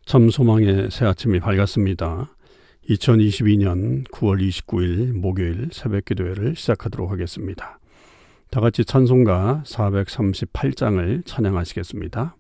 참 소망의 새 아침이 밝았습니다. 2022년 9월 29일 목요일 새벽 기도회를 시작하도록 하겠습니다. 다 같이 찬송가 438장을 찬양하시겠습니다.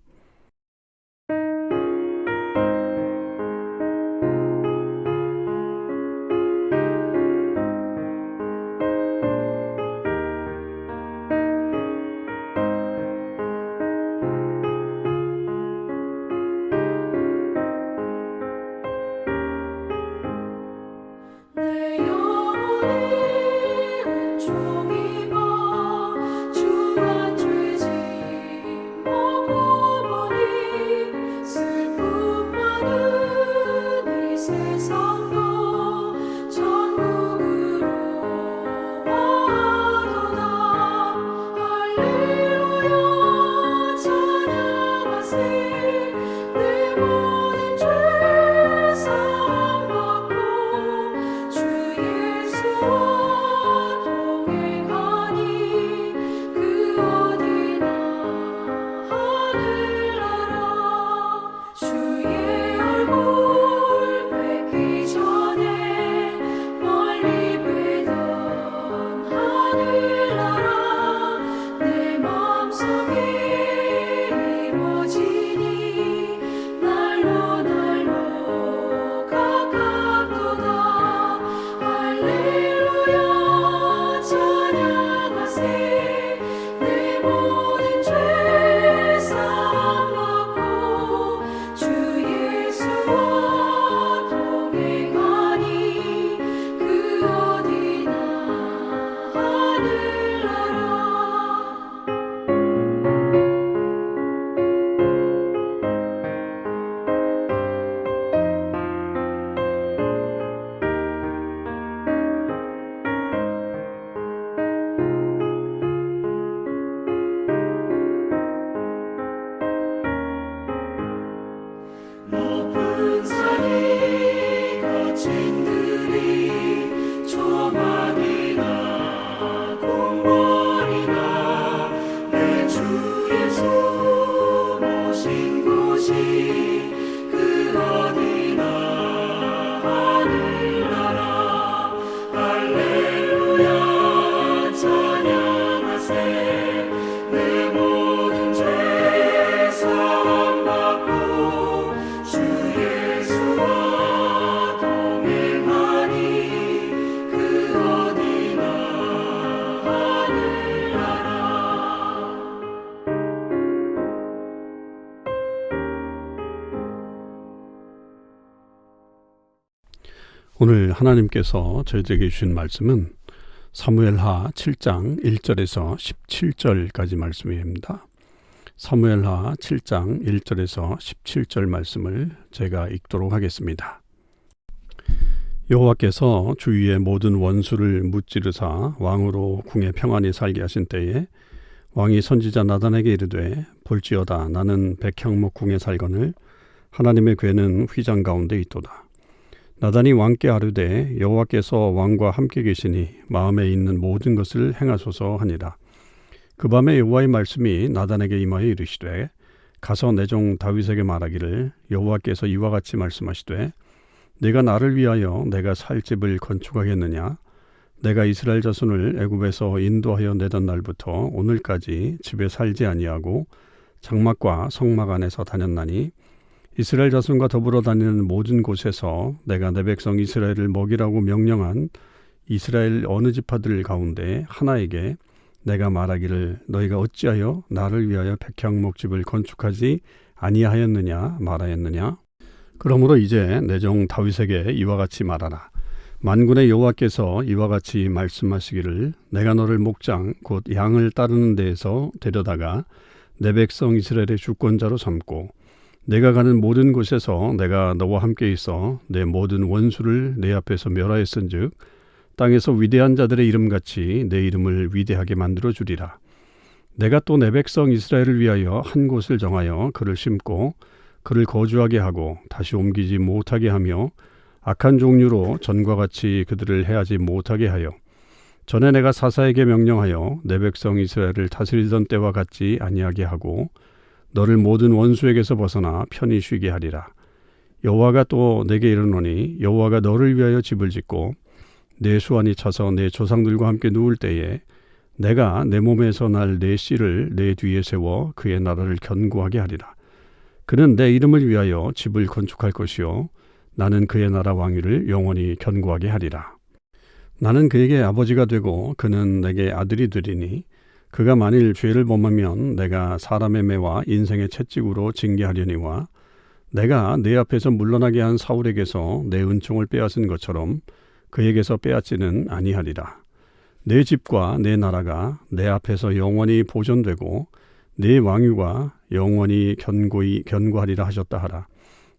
오늘 하나님께서 저희들에게 주신 말씀은 사무엘하 7장 1절에서 17절까지 말씀입니다. 사무엘하 7장 1절에서 17절 말씀을 제가 읽도록 하겠습니다. 여호와께서 주위의 모든 원수를 무찌르사 왕으로 궁에 평안히 살게 하신 때에 왕이 선지자 나단에게 이르되 볼지어다 나는 백향목 궁에 살거늘 하나님의 궤는 휘장 가운데 있도다. 나단이 왕께 아뢰되 여호와께서 왕과 함께 계시니 마음에 있는 모든 것을 행하소서 하니라. 그 밤에 여호와의 말씀이 나단에게 임하여 이르시되 가서 내 종 다윗에게 말하기를 여호와께서 이와 같이 말씀하시되 네가 나를 위하여 내가 살 집을 건축하겠느냐? 내가 이스라엘 자손을 애굽에서 인도하여 내던 날부터 오늘까지 집에 살지 아니하고 장막과 성막 안에서 다녔나니 이스라엘 자손과 더불어 다니는 모든 곳에서 내가 내 백성 이스라엘을 먹이라고 명령한 이스라엘 어느 지파들 가운데 하나에게 내가 말하기를 너희가 어찌하여 나를 위하여 백향목집을 건축하지 아니하였느냐 말하였느냐. 그러므로 이제 내 종 다윗에게 이와 같이 말하라. 만군의 여호와께서 이와 같이 말씀하시기를 내가 너를 목장 곧 양을 따르는 데에서 데려다가 내 백성 이스라엘의 주권자로 삼고 내가 가는 모든 곳에서 내가 너와 함께 있어 내 모든 원수를 내 앞에서 멸하였은즉 땅에서 위대한 자들의 이름같이 내 이름을 위대하게 만들어 주리라. 내가 또 내 백성 이스라엘을 위하여 한 곳을 정하여 그를 심고 그를 거주하게 하고 다시 옮기지 못하게 하며 악한 종류로 전과 같이 그들을 해하지 못하게 하여 전에 내가 사사에게 명령하여 내 백성 이스라엘을 다스리던 때와 같지 아니하게 하고 너를 모든 원수에게서 벗어나 편히 쉬게 하리라. 여호와가 또 내게 이르노니 여호와가 너를 위하여 집을 짓고 내 수완이 차서 내 조상들과 함께 누울 때에 내가 내 몸에서 날 내 씨를 내 뒤에 세워 그의 나라를 견고하게 하리라. 그는 내 이름을 위하여 집을 건축할 것이요 나는 그의 나라 왕위를 영원히 견고하게 하리라. 나는 그에게 아버지가 되고 그는 내게 아들이 되리니 그가 만일 죄를 범하면 내가 사람의 매와 인생의 채찍으로 징계하려니와 내가 내 앞에서 물러나게 한 사울에게서 내 은총을 빼앗은 것처럼 그에게서 빼앗지는 아니하리라. 내 집과 내 나라가 내 앞에서 영원히 보존되고 내 왕위가 영원히 견고하리라 하셨다 하라.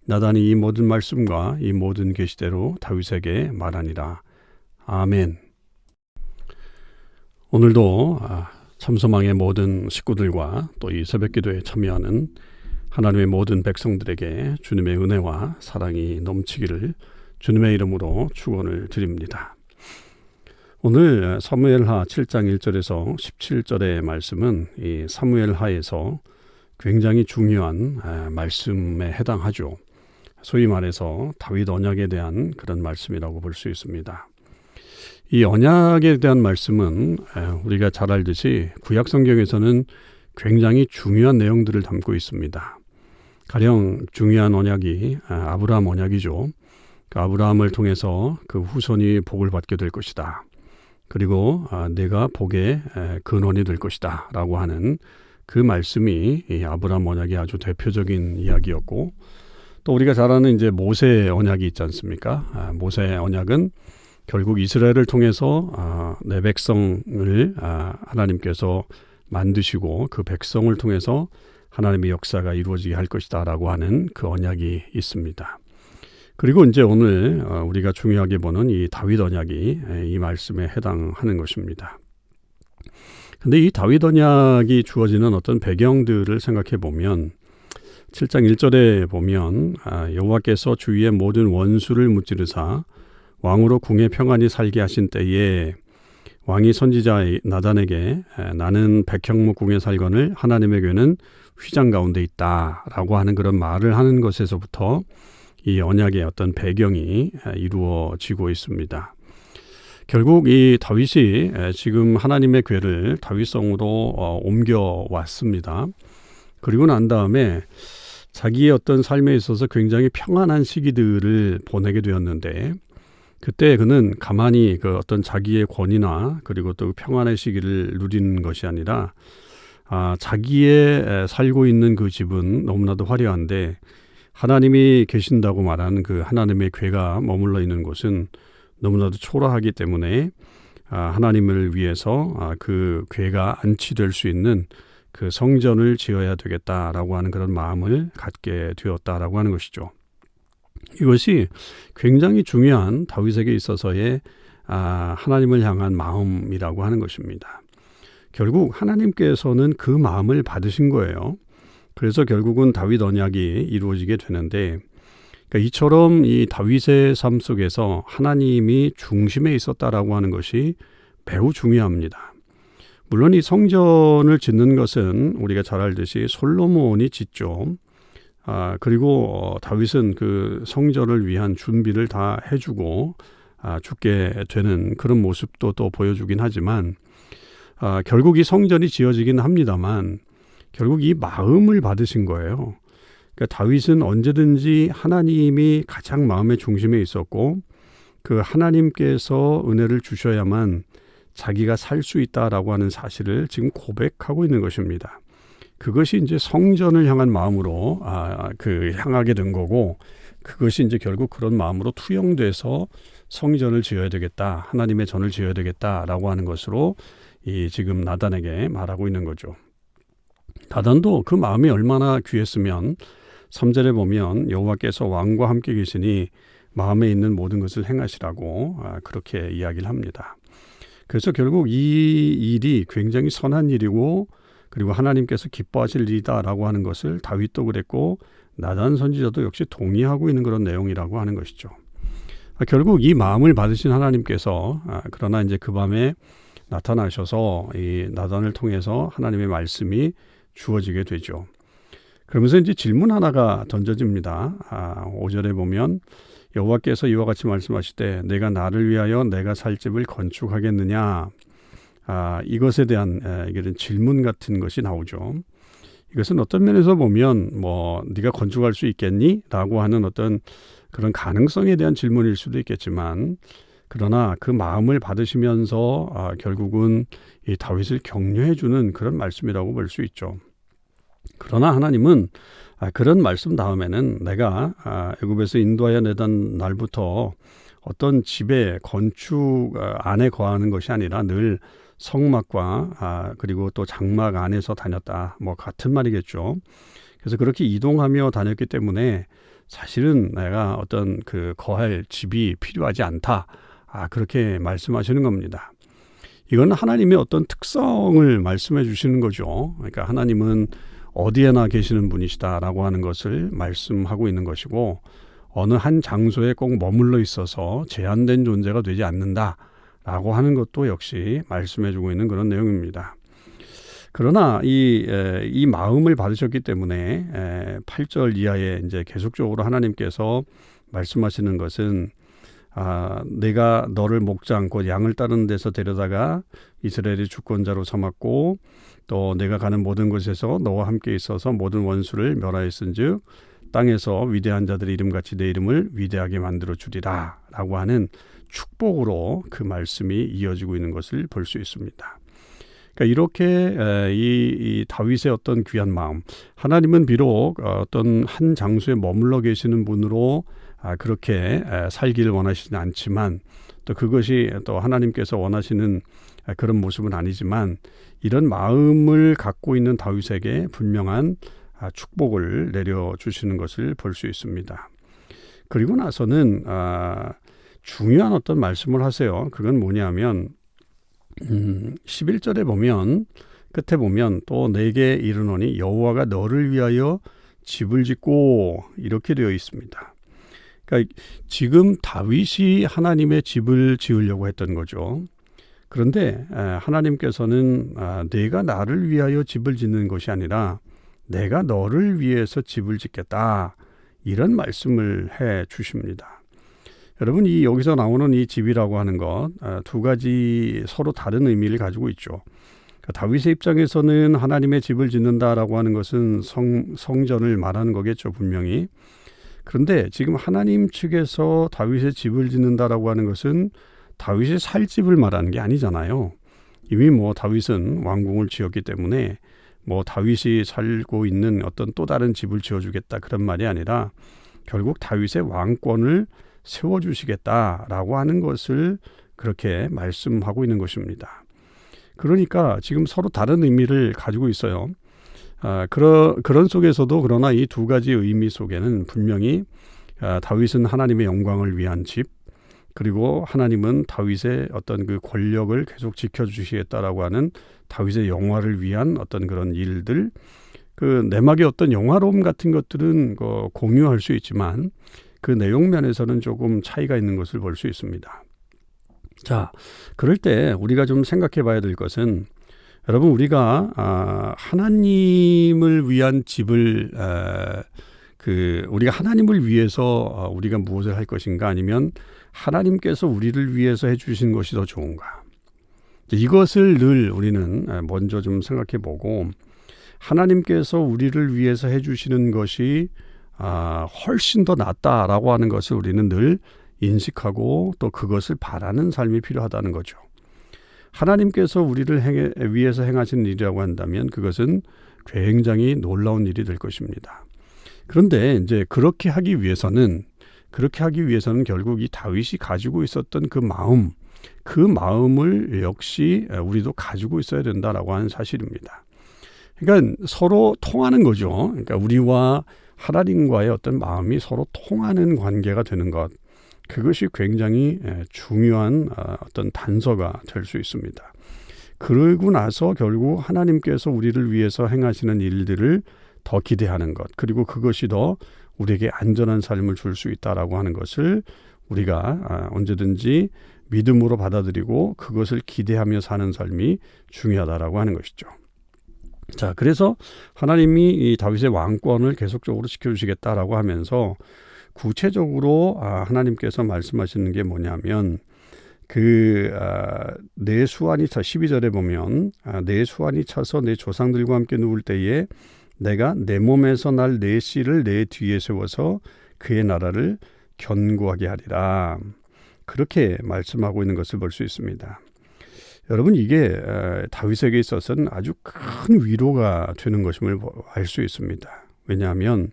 나단이 이 모든 말씀과 이 모든 계시대로 다윗에게 말하니라. 아멘. 오늘도 참소망의 모든 식구들과 또 이 새벽기도에 참여하는 하나님의 모든 백성들에게 주님의 은혜와 사랑이 넘치기를 주님의 이름으로 축원을 드립니다. 오늘 사무엘하 7장 1절에서 17절의 말씀은 이 사무엘하에서 굉장히 중요한 말씀에 해당하죠. 소위 말해서 다윗 언약에 대한 그런 말씀이라고 볼 수 있습니다. 이 언약에 대한 말씀은 우리가 잘 알듯이 구약 성경에서는 굉장히 중요한 내용들을 담고 있습니다. 가령 중요한 언약이 아브라함 언약이죠. 그 아브라함을 통해서 그 후손이 복을 받게 될 것이다. 그리고 내가 복의 근원이 될 것이다 라고 하는 그 말씀이 이 아브라함 언약의 아주 대표적인 이야기였고, 또 우리가 잘 아는 이제 모세 언약이 있지 않습니까? 모세 언약은 결국 이스라엘을 통해서 내 백성을 하나님께서 만드시고 그 백성을 통해서 하나님의 역사가 이루어지게 할 것이다 라고 하는 그 언약이 있습니다. 그리고 이제 오늘 우리가 중요하게 보는 이 다윗 언약이 이 말씀에 해당하는 것입니다. 근데 이 다윗 언약이 주어지는 어떤 배경들을 생각해 보면 7장 1절에 보면 여호와께서 주위의 모든 원수를 무찌르사 왕으로 궁에 평안히 살게 하신 때에 왕이 선지자 나단에게 나는 백향목 궁에 살거늘 하나님의 궤는 휘장 가운데 있다라고 하는 그런 말을 하는 것에서부터 이 언약의 어떤 배경이 이루어지고 있습니다. 결국 이 다윗이 지금 하나님의 궤를 다윗성으로 옮겨왔습니다. 그리고 난 다음에 자기의 어떤 삶에 있어서 굉장히 평안한 시기들을 보내게 되었는데, 그때 그는 가만히 그 어떤 자기의 권위나 그리고 또 평안의 시기를 누리는 것이 아니라 자기의 살고 있는 그 집은 너무나도 화려한데 하나님이 계신다고 말하는 그 하나님의 궤가 머물러 있는 곳은 너무나도 초라하기 때문에 하나님을 위해서 그 궤가 안치될 수 있는 그 성전을 지어야 되겠다라고 하는 그런 마음을 갖게 되었다라고 하는 것이죠. 이것이 굉장히 중요한 다윗에게 있어서의 하나님을 향한 마음이라고 하는 것입니다. 결국 하나님께서는 그 마음을 받으신 거예요. 그래서 결국은 다윗 언약이 이루어지게 되는데, 그러니까 이처럼 이 다윗의 삶 속에서 하나님이 중심에 있었다라고 하는 것이 매우 중요합니다. 물론 이 성전을 짓는 것은 우리가 잘 알듯이 솔로몬이 짓죠. 그리고 다윗은 그 성전을 위한 준비를 다 해주고 죽게 되는 그런 모습도 또 보여주긴 하지만 결국 이 성전이 지어지긴 합니다만 결국 이 마음을 받으신 거예요. 그러니까 다윗은 언제든지 하나님이 가장 마음의 중심에 있었고 그 하나님께서 은혜를 주셔야만 자기가 살 수 있다라고 하는 사실을 지금 고백하고 있는 것입니다. 그것이 이제 성전을 향한 마음으로 향하게 된 거고, 그것이 이제 결국 그런 마음으로 투영돼서 성전을 지어야 되겠다, 하나님의 전을 지어야 되겠다라고 하는 것으로 이 지금 나단에게 말하고 있는 거죠. 나단도 그 마음이 얼마나 귀했으면 3절에 보면 여호와께서 왕과 함께 계시니 마음에 있는 모든 것을 행하시라고 그렇게 이야기를 합니다. 그래서 결국 이 일이 굉장히 선한 일이고 그리고 하나님께서 기뻐하실 일이다라고 하는 것을 다윗도 그랬고 나단 선지자도 역시 동의하고 있는 그런 내용이라고 하는 것이죠. 결국 이 마음을 받으신 하나님께서 그러나 이제 그 밤에 나타나셔서 이 나단을 통해서 하나님의 말씀이 주어지게 되죠. 그러면서 이제 질문 하나가 던져집니다. 5절에 보면 여호와께서 이와 같이 말씀하시되 내가 나를 위하여 내가 살 집을 건축하겠느냐. 이것에 대한 이런 질문 같은 것이 나오죠. 이것은 어떤 면에서 보면 네가 건축할 수 있겠니? 라고 하는 어떤 그런 가능성에 대한 질문일 수도 있겠지만, 그러나 그 마음을 받으시면서 결국은 이 다윗을 격려해주는 그런 말씀이라고 볼 수 있죠. 그러나 하나님은 그런 말씀 다음에는 내가 애굽에서 인도하여 내던 날부터 어떤 집의 건축 안에 거하는 것이 아니라 늘 성막과 그리고 또 장막 안에서 다녔다. 같은 말이겠죠. 그래서 그렇게 이동하며 다녔기 때문에 사실은 내가 어떤 그 거할 집이 필요하지 않다. 그렇게 말씀하시는 겁니다. 이건 하나님의 어떤 특성을 말씀해 주시는 거죠. 그러니까 하나님은 어디에나 계시는 분이시다라고 하는 것을 말씀하고 있는 것이고, 어느 한 장소에 꼭 머물러 있어서 제한된 존재가 되지 않는다라고 하는 것도 역시 말씀해 주고 있는 그런 내용입니다. 그러나 이 마음을 받으셨기 때문에 8절 이하에 이제 계속적으로 하나님께서 말씀하시는 것은 내가 너를 목장 곧 양을 따르는 데서 데려다가 이스라엘의 주권자로 삼았고 또 내가 가는 모든 곳에서 너와 함께 있어서 모든 원수를 멸하였은즉 땅에서 위대한 자들의 이름같이 내 이름을 위대하게 만들어 주리라 라고 하는 축복으로 그 말씀이 이어지고 있는 것을 볼 수 있습니다. 그러니까 이렇게 이 다윗의 어떤 귀한 마음, 하나님은 비록 어떤 한 장소에 머물러 계시는 분으로 그렇게 살기를 원하시진 않지만, 또 그것이 또 하나님께서 원하시는 그런 모습은 아니지만, 이런 마음을 갖고 있는 다윗에게 분명한 축복을 내려주시는 것을 볼 수 있습니다. 그리고 나서는 중요한 어떤 말씀을 하세요. 그건 뭐냐면 11절에 보면, 끝에 보면 또 내게 이르노니 여호와가 너를 위하여 집을 짓고, 이렇게 되어 있습니다. 그러니까 지금 다윗이 하나님의 집을 지으려고 했던 거죠. 그런데 하나님께서는 내가 나를 위하여 집을 짓는 것이 아니라 내가 너를 위해서 집을 짓겠다, 이런 말씀을 해 주십니다. 여러분, 여기서 나오는 이 집이라고 하는 것 두 가지 서로 다른 의미를 가지고 있죠. 그러니까 다윗의 입장에서는 하나님의 집을 짓는다라고 하는 것은 성전을 말하는 거겠죠, 분명히. 그런데 지금 하나님 측에서 다윗의 집을 짓는다라고 하는 것은 다윗이 살 집을 말하는 게 아니잖아요. 이미 다윗은 왕궁을 지었기 때문에 다윗이 살고 있는 어떤 또 다른 집을 지어주겠다, 그런 말이 아니라 결국 다윗의 왕권을 세워주시겠다라고 하는 것을 그렇게 말씀하고 있는 것입니다. 그러니까 지금 서로 다른 의미를 가지고 있어요. 그런 속에서도 그러나 이 두 가지 의미 속에는 분명히 다윗은 하나님의 영광을 위한 집, 그리고 하나님은 다윗의 어떤 그 권력을 계속 지켜주시겠다라고 하는 다윗의 영화를 위한 어떤 그런 일들, 그 내막의 어떤 영화로움 같은 것들은 공유할 수 있지만 그 내용 면에서는 조금 차이가 있는 것을 볼 수 있습니다. 자, 그럴 때 우리가 좀 생각해 봐야 될 것은, 여러분, 우리가 하나님을 위한 집을 우리가 하나님을 위해서 우리가 무엇을 할 것인가, 아니면 하나님께서 우리를 위해서 해주신 것이 더 좋은가, 이것을 늘 우리는 먼저 좀 생각해 보고, 하나님께서 우리를 위해서 해주시는 것이 훨씬 더 낫다라고 하는 것을 우리는 늘 인식하고 또 그것을 바라는 삶이 필요하다는 거죠. 하나님께서 우리를 위해서 행하시는 일이라고 한다면 그것은 굉장히 놀라운 일이 될 것입니다. 그런데 이제 그렇게 하기 위해서는 결국 이 다윗이 가지고 있었던 그 마음을 역시 우리도 가지고 있어야 된다라고 하는 사실입니다. 그러니까 서로 통하는 거죠. 그러니까 우리와 하나님과의 어떤 마음이 서로 통하는 관계가 되는 것, 그것이 굉장히 중요한 어떤 단서가 될 수 있습니다. 그러고 나서 결국 하나님께서 우리를 위해서 행하시는 일들을 더 기대하는 것, 그리고 그것이 더 우리에게 안전한 삶을 줄 수 있다라고 하는 것을 우리가 언제든지 믿음으로 받아들이고 그것을 기대하며 사는 삶이 중요하다라고 하는 것이죠. 자, 그래서 하나님이 이 다윗의 왕권을 계속적으로 지켜주시겠다라고 하면서 구체적으로 하나님께서 말씀하시는 게 뭐냐면 내 수완이 차 12절에 보면 내 수완이 차서 내 조상들과 함께 누울 때에 내가 내 몸에서 날 내 씨를 내 뒤에 세워서 그의 나라를 견고하게 하리라. 그렇게 말씀하고 있는 것을 볼 수 있습니다. 여러분, 이게 다윗에게 있어서는 아주 큰 위로가 되는 것임을 알 수 있습니다. 왜냐하면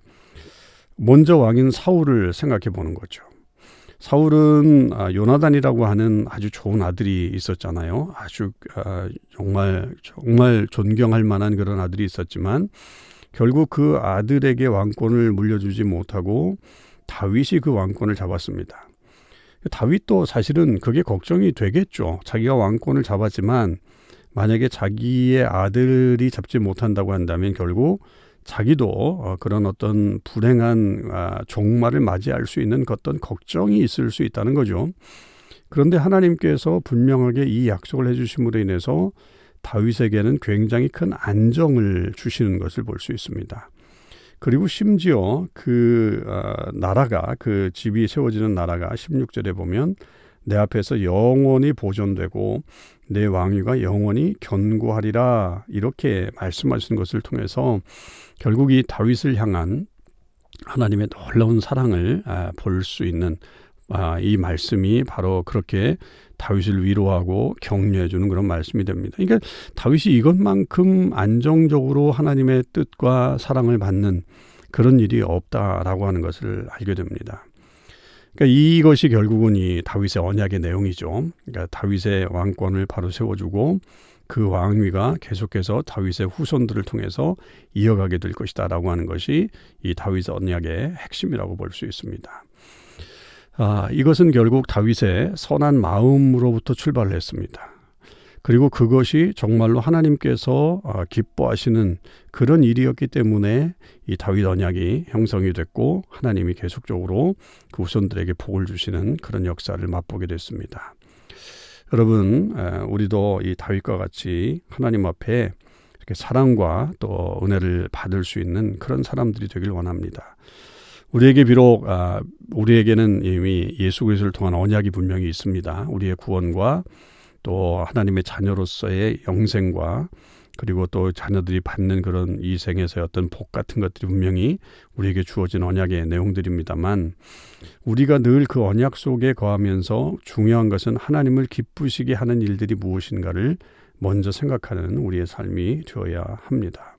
먼저 왕인 사울을 생각해 보는 거죠. 사울은 요나단이라고 하는 아주 좋은 아들이 있었잖아요. 아주 정말 존경할 만한 그런 아들이 있었지만 결국 그 아들에게 왕권을 물려주지 못하고 다윗이 그 왕권을 잡았습니다. 다윗도 사실은 그게 걱정이 되겠죠. 자기가 왕권을 잡았지만 만약에 자기의 아들이 잡지 못한다고 한다면 결국 자기도 그런 어떤 불행한 종말을 맞이할 수 있는 어떤 걱정이 있을 수 있다는 거죠. 그런데 하나님께서 분명하게 이 약속을 해주심으로 인해서 다윗에게는 굉장히 큰 안정을 주시는 것을 볼 수 있습니다. 그리고 심지어 나라가 그 집이 세워지는 나라가 16절에 보면 내 앞에서 영원히 보존되고 내 왕위가 영원히 견고하리라 이렇게 말씀하시는 것을 통해서 결국 이 다윗을 향한 하나님의 놀라운 사랑을 볼 수 있는 이 말씀이 바로 그렇게 다윗을 위로하고 격려해 주는 그런 말씀이 됩니다. 그러니까 다윗이 이것만큼 안정적으로 하나님의 뜻과 사랑을 받는 그런 일이 없다라고 하는 것을 알게 됩니다. 그러니까 이것이 결국은 이 다윗의 언약의 내용이죠. 그러니까 다윗의 왕권을 바로 세워주고 그 왕위가 계속해서 다윗의 후손들을 통해서 이어가게 될 것이다라고 하는 것이 이 다윗 언약의 핵심이라고 볼 수 있습니다. 이것은 결국 다윗의 선한 마음으로부터 출발을 했습니다. 그리고 그것이 정말로 하나님께서 기뻐하시는 그런 일이었기 때문에 이 다윗 언약이 형성이 됐고 하나님이 계속적으로 그 후손들에게 복을 주시는 그런 역사를 맛보게 됐습니다. 여러분, 우리도 이 다윗과 같이 하나님 앞에 이렇게 사랑과 또 은혜를 받을 수 있는 그런 사람들이 되길 원합니다. 우리에게 비록 우리에게는 이미 예수 그리스도를 통한 언약이 분명히 있습니다. 우리의 구원과 또 하나님의 자녀로서의 영생과 그리고 또 자녀들이 받는 그런 이 생에서의 어떤 복 같은 것들이 분명히 우리에게 주어진 언약의 내용들입니다만 우리가 늘 그 언약 속에 거하면서 중요한 것은 하나님을 기쁘시게 하는 일들이 무엇인가를 먼저 생각하는 우리의 삶이 되어야 합니다.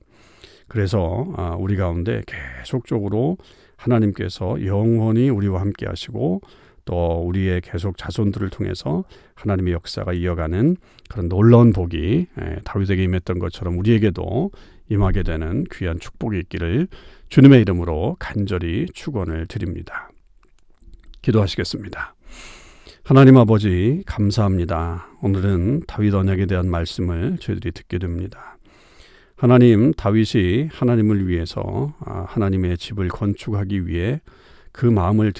그래서 우리 가운데 계속적으로 하나님께서 영원히 우리와 함께 하시고 또 우리의 계속 자손들을 통해서 하나님의 역사가 이어가는 그런 놀라운 복이 다윗에게 임했던 것처럼 우리에게도 임하게 되는 귀한 축복이 있기를 주님의 이름으로 간절히 축원을 드립니다. 기도하시겠습니다. 하나님 아버지 감사합니다. 오늘은 다윗 언약에 대한 말씀을 저희들이 듣게 됩니다. 하나님, 다윗이 하나님을 위해서 하나님의 집을 건축하기 위해 그 마음을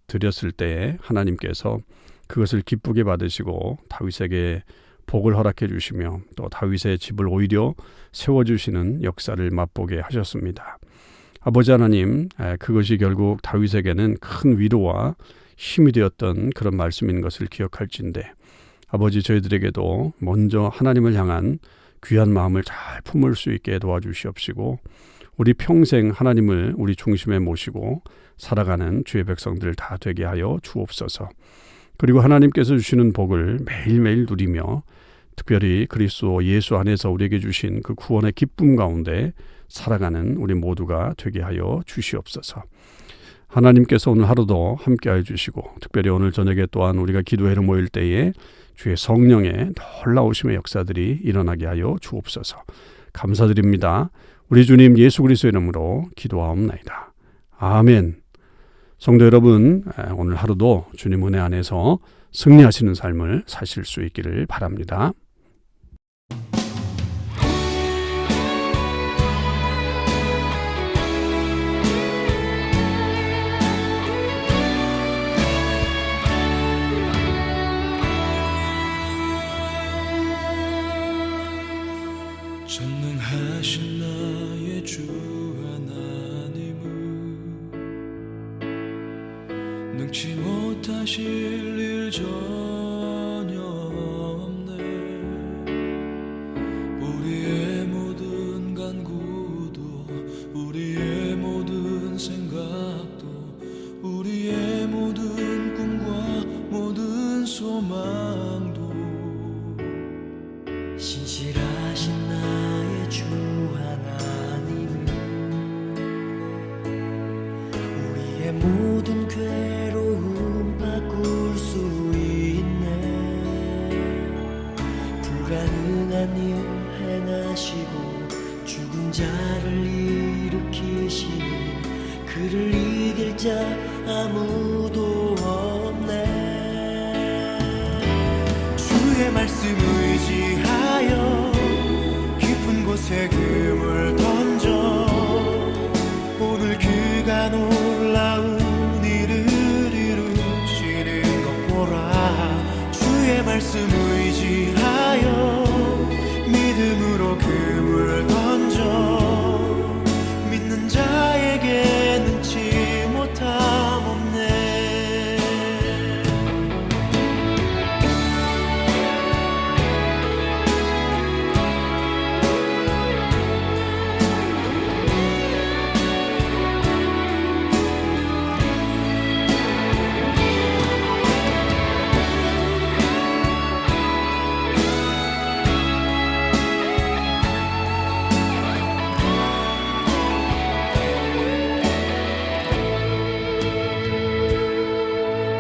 드렸을 때에 하나님께서 그것을 기쁘게 받으시고 다윗에게 복을 허락해 주시며 또 다윗의 집을 오히려 세워주시는 역사를 맛보게 하셨습니다. 아버지 하나님, 그것이 결국 다윗에게는 큰 위로와 힘이 되었던 그런 말씀인 것을 기억할진대 아버지 저희들에게도 먼저 하나님을 향한 귀한 마음을 잘 품을 수 있게 도와주시옵시고 우리 평생 하나님을 우리 중심에 모시고 살아가는 주의 백성들 다 되게 하여 주옵소서. 그리고 하나님께서 주시는 복을 매일매일 누리며 특별히 그리스도 예수 안에서 우리에게 주신 그 구원의 기쁨 가운데 살아가는 우리 모두가 되게 하여 주시옵소서. 하나님께서 오늘 하루도 함께하여 주시고 특별히 오늘 저녁에 또한 우리가 기도회로 모일 때에 주의 성령의 놀라우심의 역사들이 일어나게 하여 주옵소서. 감사드립니다. 우리 주님 예수 그리스도의 이름으로 기도하옵나이다. 아멘. 성도 여러분, 오늘 하루도 주님 은혜 안에서 승리하시는 삶을 사실 수 있기를 바랍니다. 전능하신 능치 못하실 일 전혀 없네. 우리의 모든 간구도 우리의 모든 생각도 우리의 모든 꿈과 모든 소망도 신실하신 나의 주 하나님은 우리의 모든 괴로움 바꿀 수 있네. 불가능한 일 행하시고 죽은 자를 일으키시니 그를 이길 자 아무도 없네. 주의 말씀 의지하여 깊은 곳에 금을 던져 오늘 그가 놀라운 일을 이루시는 것 보라. 주의 말씀 의지하여 믿음으로 금을 던져 믿는 자에게 능치 못함 없네.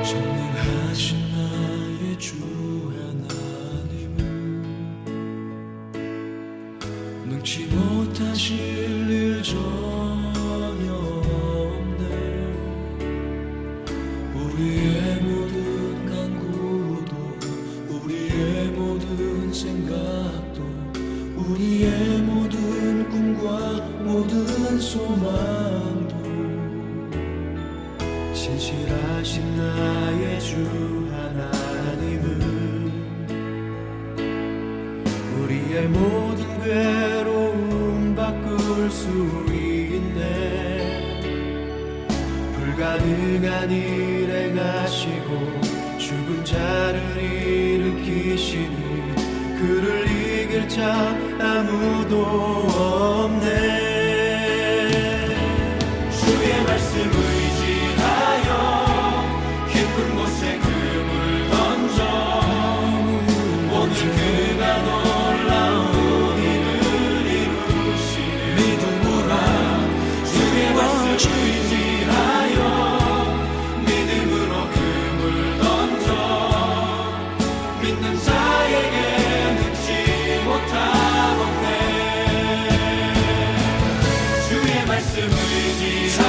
전능하신 나의 주 하나님은 능치 못하실 일 전혀 없네. 우리의 모든 간구도 우리의 모든 생각도 우리의 모든 꿈과 모든 소망도 신실하신 나의 주 하나님은 우리의 모든 괴로움 바꿀 수 있네. 불가능한 일 행하시고 죽은 자를 일으키시니 그를 이길 자 아무도 없네. 주의 말씀 의지하여 깊은 곳에 금을 던져 오늘 그가 놀라운 일을 이루시는 믿음으로 주의 말씀 의지하여 믿음으로 금을 던져 믿는 자에게 능치 못함 없네. 주의 말씀 의지하여